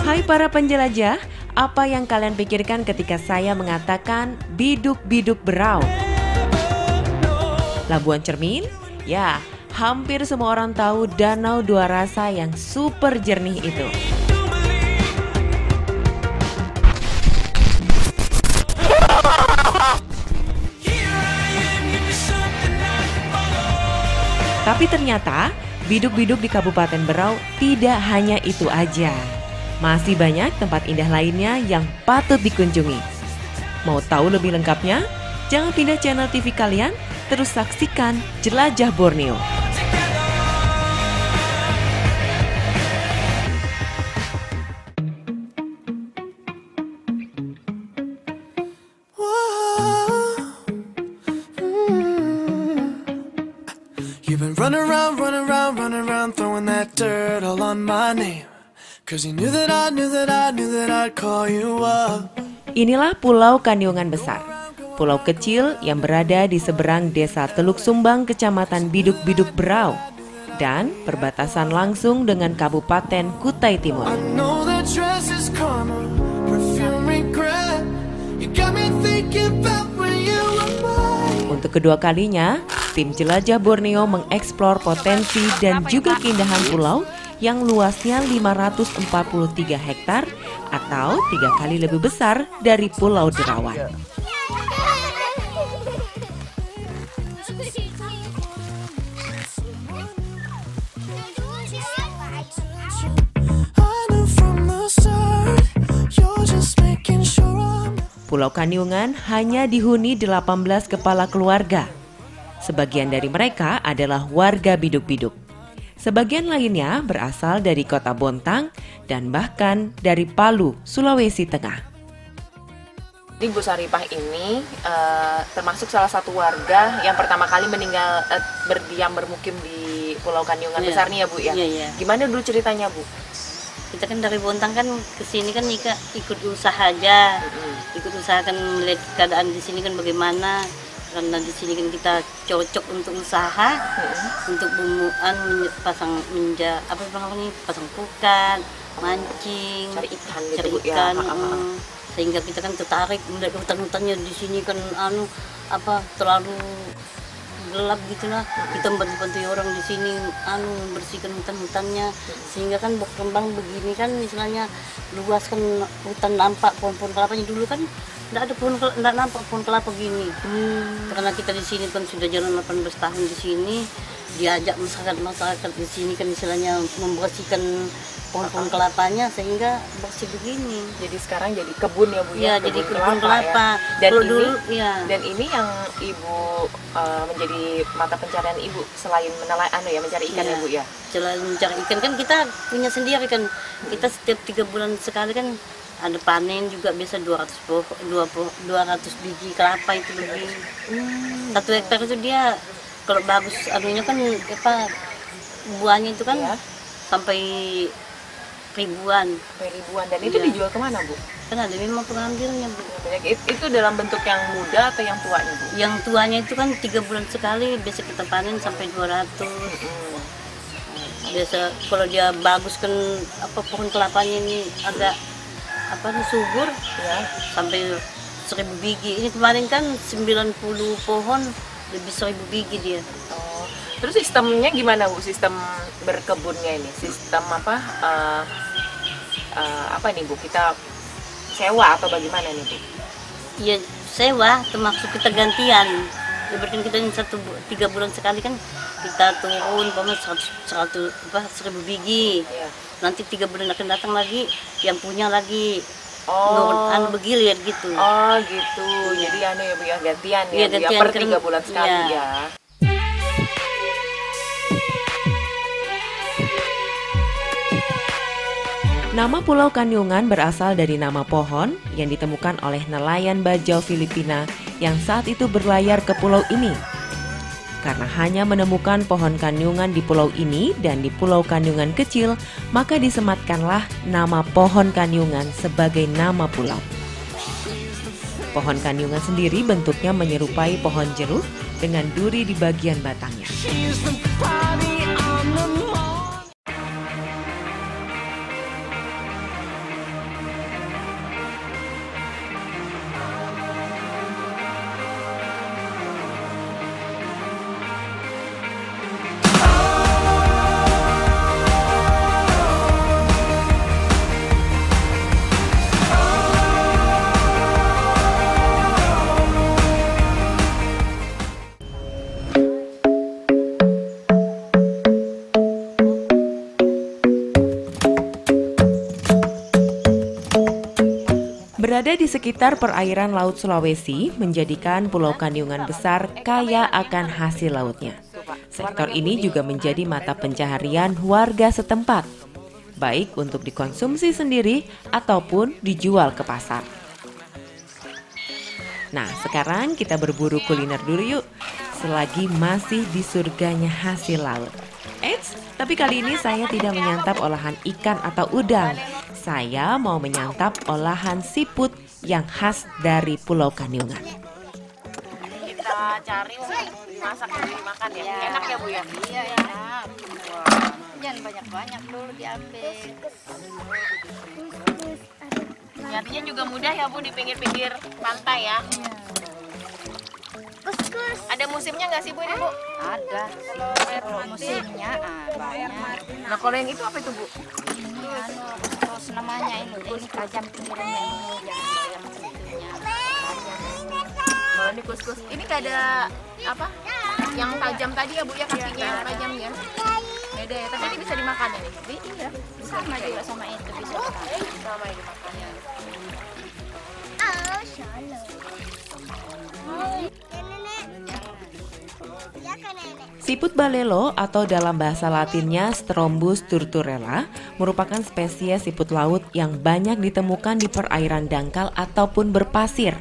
Hai para penjelajah, apa yang kalian pikirkan ketika saya mengatakan Biduk-Biduk Berau? Labuan Cermin? Ya, hampir semua orang tahu danau dua rasa yang super jernih itu. Tapi ternyata biduk-biduk di Kabupaten Berau tidak hanya itu aja. Masih banyak tempat indah lainnya yang patut dikunjungi. Mau tahu lebih lengkapnya? Jangan pindah channel TV kalian, terus saksikan Jelajah Borneo. You've been running around, throwing that dirt all on my name. 'Cause you knew that I'd call you up. Inilah Pulau Kanyungan Besar, pulau kecil yang berada di seberang Desa Teluk Sumbang, Kecamatan Biduk-Biduk Berau, dan perbatasan langsung dengan Kabupaten Kutai Timur. I know that dress is karma, perfume regret. You got me thinking about when you were mine. Untuk kedua kalinya, tim Jelajah Borneo mengeksplor potensi dan juga keindahan pulau yang luasnya 543 hektar atau 3 kali lebih besar dari Pulau Derawan. Pulau Kanyungan hanya dihuni 18 kepala keluarga. Sebagian dari mereka adalah warga biduk-biduk. Sebagian lainnya berasal dari kota Bontang dan bahkan dari Palu, Sulawesi Tengah. Jadi Bu Saripah ini termasuk salah satu warga yang pertama kali meninggal bermukim di Pulau Kanyungan Besar nih ya Bu ya. Gimana dulu ceritanya Bu? Kita kan dari Bontang kan ke sini kan ikut usaha aja. Ikut usaha kan melihat keadaan di sini kan bagaimana. Karena di sini kan kita cocok untuk usaha, untuk bumbuan pasang pasang pukat, mancing, cari ikan gitu, ya. Sehingga kita kan tertarik melihat hutan-hutannya di sini kan terlalu gelap gitulah. Kita bantu orang di sini membersihkan hutan-hutannya, sehingga kan berkembang begini kan, istilahnya luas kan hutan, nampak pohon-pohon kelapanya. Dulu kan nggak nampak pohon kelapa gini. Karena kita di sini kan sudah jalan 18 tahun di sini, diajak masyarakat di sini kan istilahnya membersihkan pohon-pohon kelapanya sehingga bersih begini. Jadi sekarang jadi kebun ya Bu ya. Iya, jadi kebun kelapa. Ya. Dan ini yang Ibu menjadi mata pencarian Ibu selain mencari ikan ya Bu ya. Selain mencari ikan kan kita punya sendiri kan. Kita setiap 3 bulan sekali kan ada panen juga, biasa 200 biji kelapa itu lebih. 1 hektar itu dia kalau bagus kan buahnya itu kan sampai ribuan. Dan itu dijual kemana Bu? Kan ada memang pengambilnya Bu. Itu dalam bentuk yang muda atau yang tuanya Bu? Yang tuanya itu kan 3 bulan sekali, biasa kita panen sampai 200. Biasa kalau dia bagus kan pohon kelapanya ini agak subur ya, sampai 1000 biji. Ini kemarin kan 90 pohon, lebih 1000 biji dia. Terus sistemnya gimana Bu? Sistem berkebunnya ini? Sistem nih Bu? Kita sewa atau bagaimana nih Bu? Iya sewa, termasuk kita gantian. Ibaratkan kita ini 3 bulan sekali kan kita turun 100 biji. Ya. Nanti 3 bulan akan datang lagi yang punya lagi. Begilir gitu. Oh gitu. Ya. Jadi ya Bu ya, gantian ya. Gantian per 3 bulan sekali ya. Nama Pulau Kanyungan berasal dari nama pohon yang ditemukan oleh nelayan bajau Filipina yang saat itu berlayar ke pulau ini. Karena hanya menemukan pohon kanyungan di pulau ini dan di Pulau Kanyungan kecil, maka disematkanlah nama pohon kanyungan sebagai nama pulau. Pohon kanyungan sendiri bentuknya menyerupai pohon jeruk dengan duri di bagian batangnya. Berada di sekitar perairan Laut Sulawesi menjadikan Pulau Kanyungan besar kaya akan hasil lautnya. Sektor ini juga menjadi mata pencaharian warga setempat, baik untuk dikonsumsi sendiri ataupun dijual ke pasar. Nah, sekarang kita berburu kuliner dulu yuk, selagi masih di surganya hasil laut. Eits, tapi kali ini saya tidak menyantap olahan ikan atau udang. Saya mau menyantap olahan siput yang khas dari Pulau Kanyungan. Kita cari untuk dimasak dan dimakan ya. Enak ya Bu ya? Iya enak. Wah. Jangan banyak-banyak dulu diambil. Nyatinya juga mudah ya Bu di pinggir-pinggir pantai ya. Ada musimnya nggak sih Bu ini Bu? Ada. Kalau musimnya banyak. Nah kalau yang itu apa itu Bu? Ini terus namanya ini kajam pinggirnya ini yang itunya. Kalau ini kuskus, ini nggak ada apa? Yang tajam tadi ya Bu ya, kakinya yang tajam ya? Beda ya, tapi ini bisa dimakan ya? Iya, Sama juga sama itu bisa dimakan. sama yang dimakannya. Siput balelo atau dalam bahasa latinnya Strombus turturella merupakan spesies siput laut yang banyak ditemukan di perairan dangkal ataupun berpasir.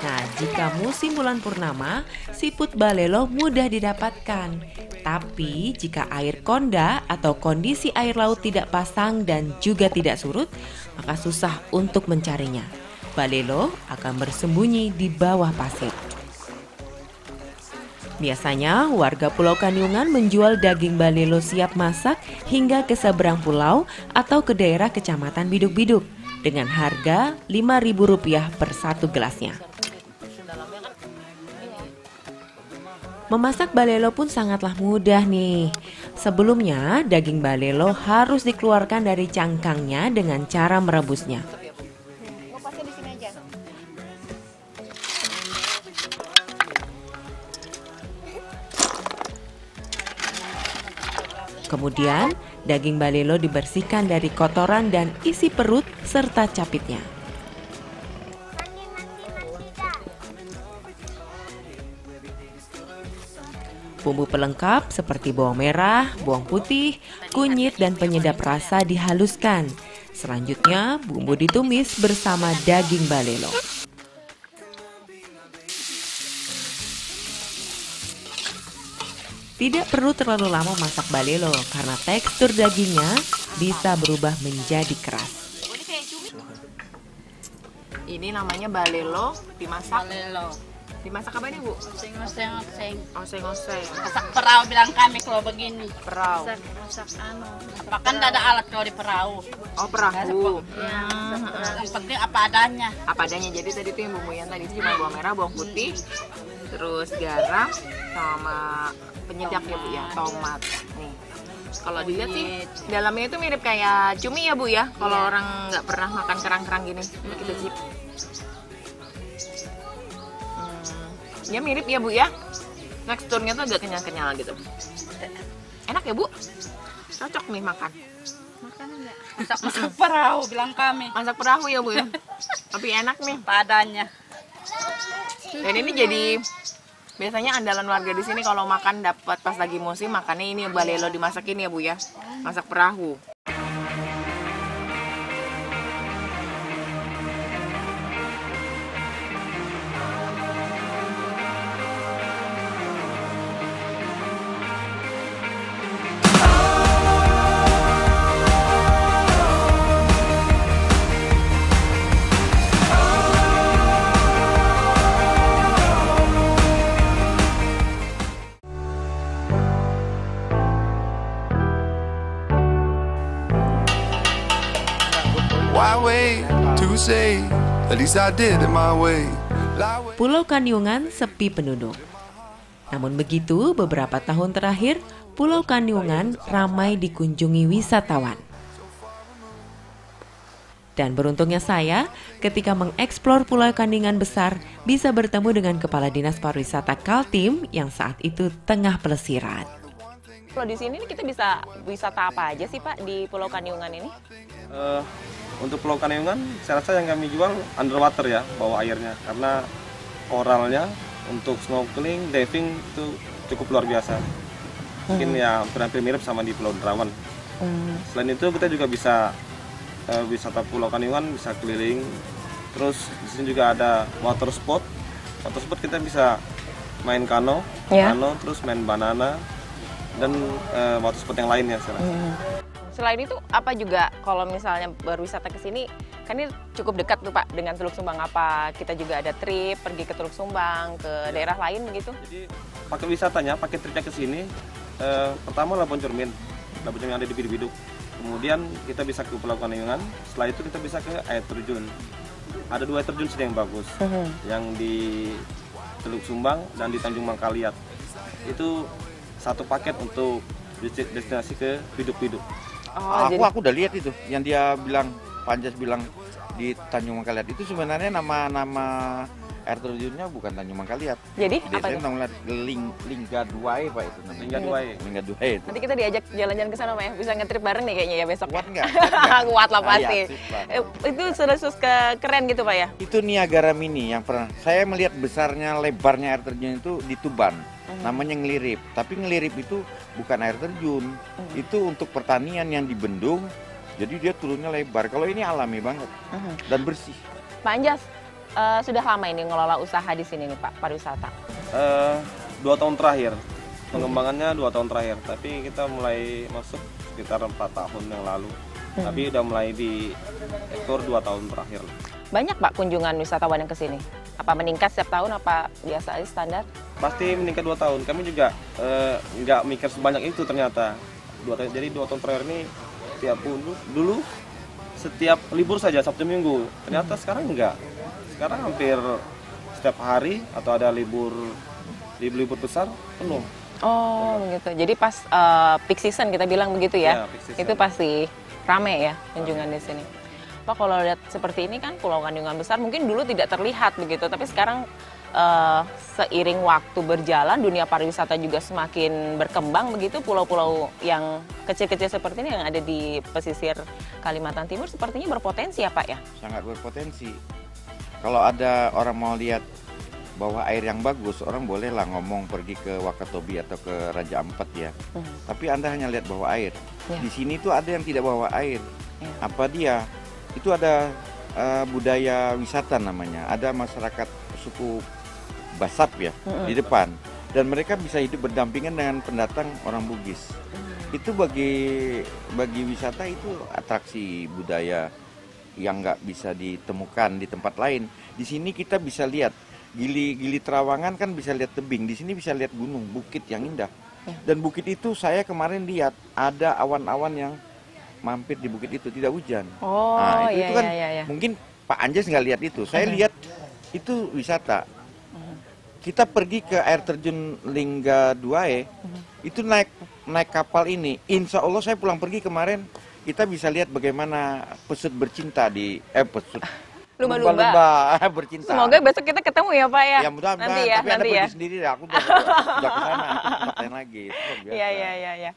Nah, jika musim bulan purnama, siput balelo mudah didapatkan. Tapi jika air konda atau kondisi air laut tidak pasang dan juga tidak surut, maka susah untuk mencarinya. Balelo akan bersembunyi di bawah pasir. Biasanya warga Pulau Kanyungan menjual daging balelo siap masak hingga ke seberang pulau atau ke daerah kecamatan Biduk-Biduk dengan harga Rp5.000 per satu gelasnya. Memasak balelo pun sangatlah mudah nih. Sebelumnya, daging balelo harus dikeluarkan dari cangkangnya dengan cara merebusnya. Ngopasnya di sini aja. Kemudian, daging balelo dibersihkan dari kotoran dan isi perut serta capitnya. Bumbu pelengkap seperti bawang merah, bawang putih, kunyit, dan penyedap rasa dihaluskan. Selanjutnya, bumbu ditumis bersama daging balelo. Tidak perlu terlalu lama masak balelo karena tekstur dagingnya bisa berubah menjadi keras. Ini kayak cumi. Ini namanya balelo dimasak. Balelo. Dimasak apa ini Bu? Oseng-oseng. Oseng-oseng. Masak perahu bilang kami kalau begini. Perahu. Masak Bahkan tidak ada alat kalau di perahu. Oh perahu. Yang penting apa adanya. Apa adanya. Jadi tadi tuh yang bumbu yang tadi itu cuma bawang merah, bawang putih, terus garam sama penyedap ya Bu ya, tomat. Nih. Kalau dilihat sih dalamnya itu mirip kayak cumi ya Bu ya. Kalau orang nggak pernah makan kerang-kerang gini, kita cip. Ya mirip ya Bu ya. Teksturnya tuh agak kenyal-kenyal gitu. Enak ya Bu? Cocok nih makan. Masak perahu bilang kami. Masak perahu ya Bu ya. Tapi enak nih. Padanya. Dan ini jadi biasanya andalan warga di sini kalau makan dapat pas lagi musim makannya ini balelo dimasakin ya Bu ya. Masak perahu. Why wait to say, at least I did it my way. Pulau Kanyungan sepi penduduk. Namun begitu, beberapa tahun terakhir, Pulau Kanyungan ramai dikunjungi wisatawan. Dan beruntungnya saya, ketika mengeksplor Pulau Kanyungan besar, bisa bertemu dengan Kepala Dinas Pariwisata Kaltim yang saat itu tengah pelesiran. Kalau di sini kita bisa wisata apa aja sih Pak di Pulau Kanyungan ini? Untuk Pulau Kanyungan, saya rasa yang kami jual underwater ya, bawah airnya, karena koralnya untuk snorkeling, diving itu cukup luar biasa. Mungkin ya hampir mirip sama di Pulau Derawan. Selain itu kita juga bisa wisata Pulau Kanyungan, bisa keliling. Terus di sini juga ada water sport. Water sport kita bisa main kano, terus main banana dan water sport yang lainnya saya rasa. Selain itu apa juga kalau misalnya berwisata ke sini, kan ini cukup dekat tuh Pak dengan Teluk Sumbang, apa kita juga ada trip pergi ke Teluk Sumbang, ke daerah lain begitu? Jadi pakai wisatanya, pakai tripnya ke sini, pertama Labuan Cermin yang ada di Biduk-Biduk. Kemudian kita bisa ke Pulau Kanyungan, setelah itu kita bisa ke air terjun. Ada 2 air terjun sini yang bagus, yang di Teluk Sumbang dan di Tanjung Mangkaliat. Itu satu paket untuk destinasi ke Biduk-Biduk. Aku udah lihat itu yang dia bilang, Panjas bilang di Tanjung Mangkaliat itu sebenarnya nama air terjunnya bukan Tanjung Mangkaliat. Jadi apa itu? Namanya Lingga Duai Pak itu namanya. Lingga Duai. Nanti kita diajak jalan-jalan ke sana Pak ya, bisa nge-trip bareng nih kayaknya ya besok. Kuat nggak? Kuat lah pasti. Iya, itu sudah keren gitu Pak ya? Itu Niagara Mini yang pernah saya melihat besarnya lebarnya air terjun itu di Tuban. Namanya Ngelirip, tapi Ngelirip itu bukan air terjun, itu untuk pertanian yang dibendung, jadi dia turunnya lebar. Kalau ini alami banget dan bersih. Pak Anjas, sudah lama ini ngelola usaha di sini nih Pak, pariwisata? 2 tahun terakhir, pengembangannya 2 tahun terakhir, tapi kita mulai masuk sekitar 4 tahun yang lalu, tapi udah mulai di ekspor 2 tahun terakhir. Banyak Pak kunjungan wisatawan yang ke sini? Apa meningkat setiap tahun, apa biasa aja standar? Pasti meningkat 2 tahun. Kami juga nggak mikir sebanyak itu ternyata. Jadi 2 tahun terakhir ini dulu setiap libur saja Sabtu Minggu. Ternyata sekarang enggak. Sekarang hampir setiap hari atau ada libur besar penuh. Oh begitu. Jadi pas peak season kita bilang begitu ya? Itu pasti rame ya kunjungan di sini. Pak, kalau lihat seperti ini kan Pulau Kanyungan besar mungkin dulu tidak terlihat begitu, tapi sekarang seiring waktu berjalan dunia pariwisata juga semakin berkembang begitu. Pulau-pulau yang kecil-kecil seperti ini yang ada di pesisir Kalimantan Timur sepertinya berpotensi ya Pak ya? Sangat berpotensi. Kalau ada orang mau lihat bawah air yang bagus, orang bolehlah ngomong pergi ke Wakatobi atau ke Raja Ampat ya. Tapi Anda hanya lihat bawah air. Di sini tuh ada yang tidak bawah air. Apa dia? Itu ada budaya wisata namanya. Ada masyarakat suku Basap ya di depan, dan mereka bisa hidup berdampingan dengan pendatang orang Bugis. Itu bagi wisata itu atraksi budaya yang nggak bisa ditemukan di tempat lain. Di sini kita bisa lihat Gili Trawangan, kan bisa lihat tebing. Di sini bisa lihat gunung, bukit yang indah. Dan bukit itu saya kemarin lihat ada awan-awan yang mampir di bukit itu, tidak hujan. Nah, itu kan mungkin Pak Anjas nggak lihat itu. Saya lihat itu wisata. Kita pergi ke air terjun Lingga Duai, itu naik kapal ini. Insya Allah saya pulang pergi kemarin, kita bisa lihat bagaimana pesut bercinta di pesut. Lumba-lumba bercinta. Semoga besok kita ketemu ya Pak ya. Ya mudah-mudahan. Nanti ya, tapi Anda pergi sendiri ya. Aku udah ke sana, tempat lain lagi. Iya.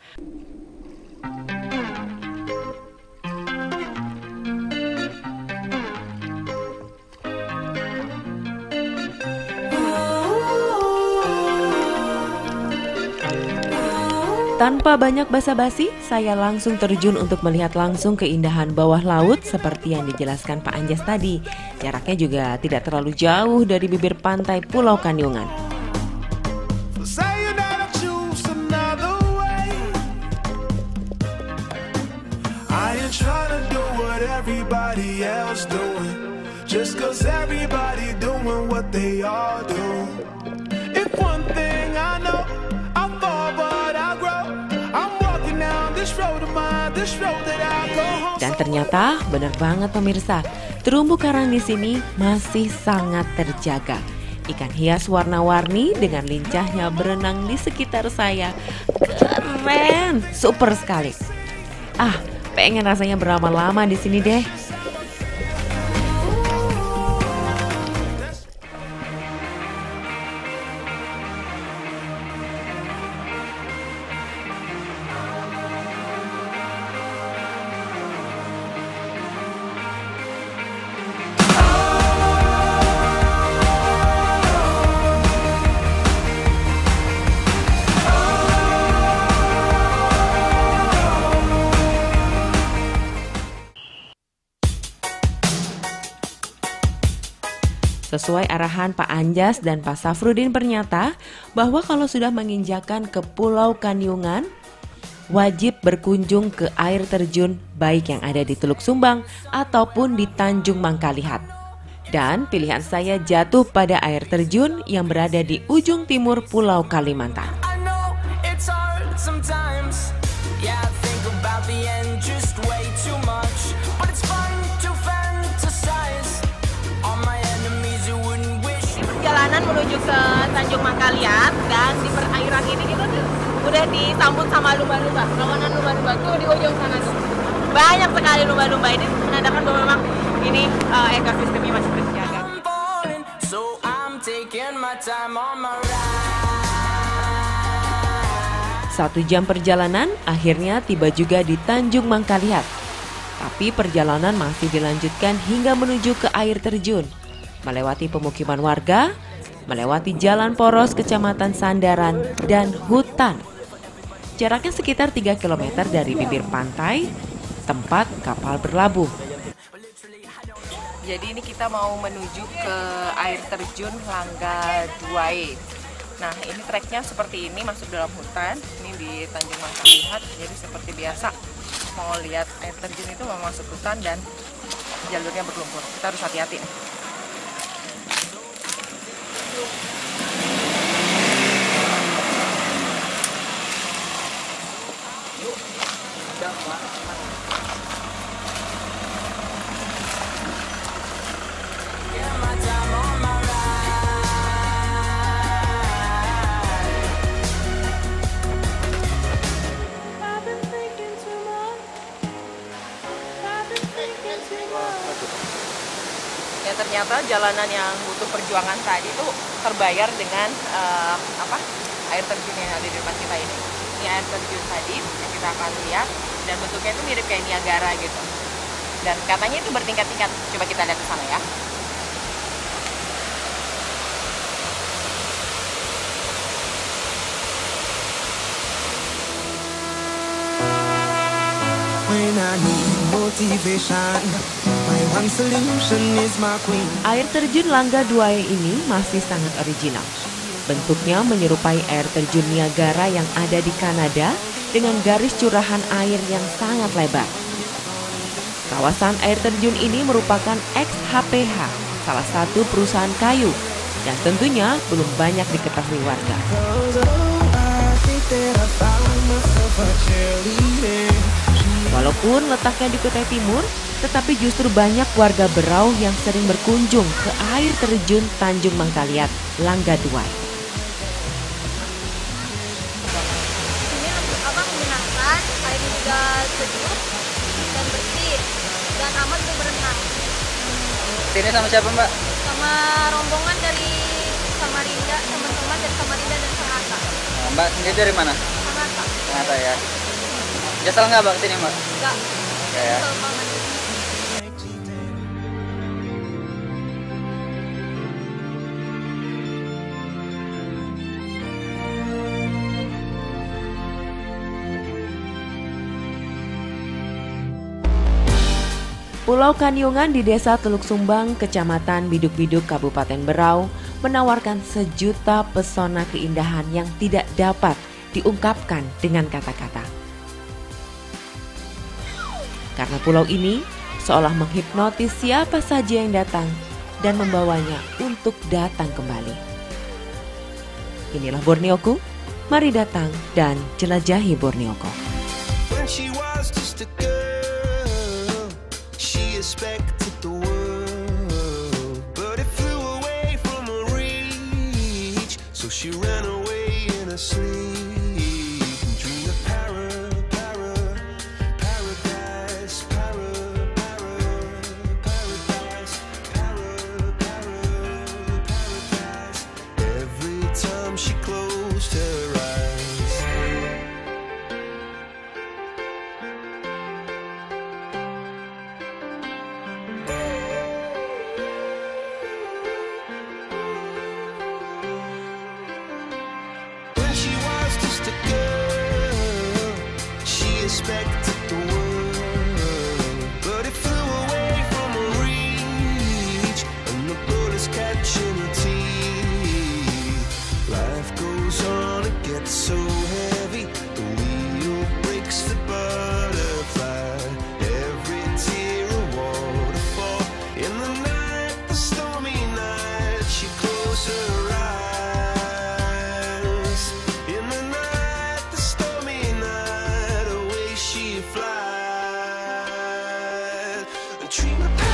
Tanpa banyak basa-basi, saya langsung terjun untuk melihat langsung keindahan bawah laut seperti yang dijelaskan Pak Anjas tadi. Jaraknya juga tidak terlalu jauh dari bibir pantai Pulau Kanyungan. Dan ternyata benar banget pemirsa, terumbu karang di sini masih sangat terjaga. Ikan hias warna-warni dengan lincahnya berenang di sekitar saya. Keren, super sekali. Pengen rasanya berlama-lama di sini deh. Sesuai arahan Pak Anjas dan Pak Safrudin bernyata bahwa kalau sudah menginjakan ke Pulau Kanyungan, wajib berkunjung ke air terjun baik yang ada di Teluk Sumbang ataupun di Tanjung Mangkalihat. Dan pilihan saya jatuh pada air terjun yang berada di ujung timur Pulau Kalimantan. Perjalanan menuju ke Tanjung Mangkalihat, dan di perairan ini kita tuh udah disambut sama lumba-lumba. Kawanan lumba-lumba tuh di ujung sana tuh. Banyak sekali lumba-lumba. Ini menandakan bahwa memang ini ekosistemnya masih terjaga. 1 jam perjalanan akhirnya tiba juga di Tanjung Mangkalihat. Tapi perjalanan masih dilanjutkan hingga menuju ke air terjun, melewati pemukiman warga, melewati jalan poros Kecamatan Sandaran, dan hutan. Jaraknya sekitar 3 km dari bibir pantai, tempat kapal berlabuh. Jadi ini kita mau menuju ke air terjun Langga Duai. Nah, ini treknya seperti ini, masuk dalam hutan. Ini di Tanjung Mangkalihat. Jadi seperti biasa, mau lihat air terjun itu mau masuk hutan dan jalurnya berlumpur. Kita harus hati-hati. Ya, ternyata jalanan yang butuh perjuangan tadi itu terbayar dengan air terjun yang ada di depan kita ini. Ini air terjun tadi yang kita akan lihat, dan bentuknya itu mirip kayak Niagara gitu. Dan katanya itu bertingkat-tingkat. Coba kita lihat ke sana ya. When I need motivation, my one solution is my queen. Air terjun Langga Duai ini masih sangat original. Bentuknya menyerupai air terjun Niagara yang ada di Kanada dengan garis curahan air yang sangat lebar. Kawasan air terjun ini merupakan ex-HPH, salah satu perusahaan kayu, dan tentunya belum banyak diketahui warga. Walaupun letaknya di Kutai Timur, tetapi justru banyak warga Berau yang sering berkunjung ke air terjun Tanjung Mangkalihat, Langga Duai. Ini abang menyenangkan, airnya juga sejuk dan bersih dan aman untuk berenang. Sini sama siapa, Mbak? Sama rombongan dari Samarinda, teman-teman dari Samarinda dan Sangatta. Mbak sendiri dari mana? Sangatta. Sangatta ya. Nyesel nggak Mbak kesini, Mbak? Enggak. Nggak ya. Nyesel banget. Pulau Kanyungan di Desa Teluk Sumbang, Kecamatan Biduk-Biduk, Kabupaten Berau, menawarkan sejuta pesona keindahan yang tidak dapat diungkapkan dengan kata-kata. Karena pulau ini seolah menghipnotis siapa saja yang datang dan membawanya untuk datang kembali. Inilah Borneoku, mari datang dan jelajahi Borneoko. When she was just a girl, she expected the world, but it flew away from her reach, so she ran away in her sleep. She closed her eyes. When she was just a girl, she expected the world, but it flew away from her reach, and the bullets catch dream of